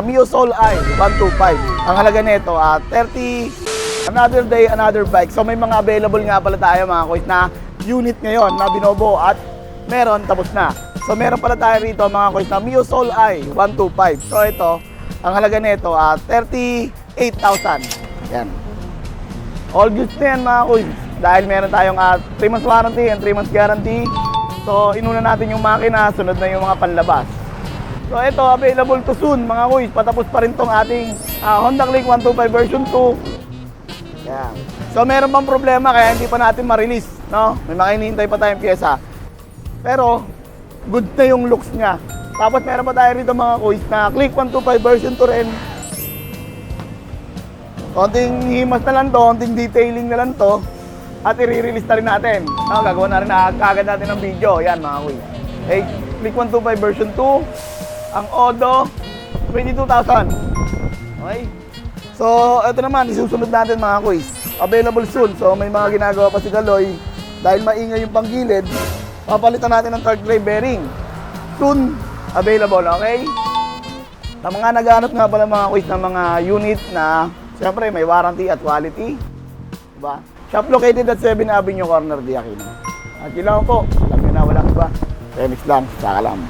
Mio Soul I 125. Ang halaga nito, 30, another day, another bike. So may mga available nga pala tayo mga kuys na unit ngayon na binobo at meron tapos na. So meron pala tayo rito mga kuys na Mio Soul I 125. So ito, ang halaga nito, 38,000. Yan. All goods na yan mga kuys. Dahil meron tayong 3 months warranty and 3 months guarantee. So inuna natin yung makina, sunod na yung mga panlabas. So ito, available to soon mga kuys. Patapos pa rin tong ating Honda Click 125 version 2. Yan. So meron bang problema kaya hindi pa natin ma-release, no? May mga hinihintay pa tayong pyesa. Pero good na yung looks niya. Tapos meron pa tayo rito mga kuys na Click 125 version 2 rin. Konting himas na lang to, konting detailing na lang to. At i-release na rin natin. No, gagawa na rin agad natin ng video. Yan mga kuys. Okay, Click 125 version 2. Ang Odo, 22,000. Okay? So, ito naman, isusunod natin mga kuys. Available soon. So, may mga ginagawa pa si Galoy. Dahil maingay yung panggilid, papalitan natin ng third grade bearing. Soon, available, okay? Sa mga naghahanap nga pala mga kuys ng mga unit na siyempre may warranty at quality. Diba? Shop located at 7 Avenue Corner, Di Aquino. At yun lang po. Alam nyo na, walang iba. Remix lang, saka lang.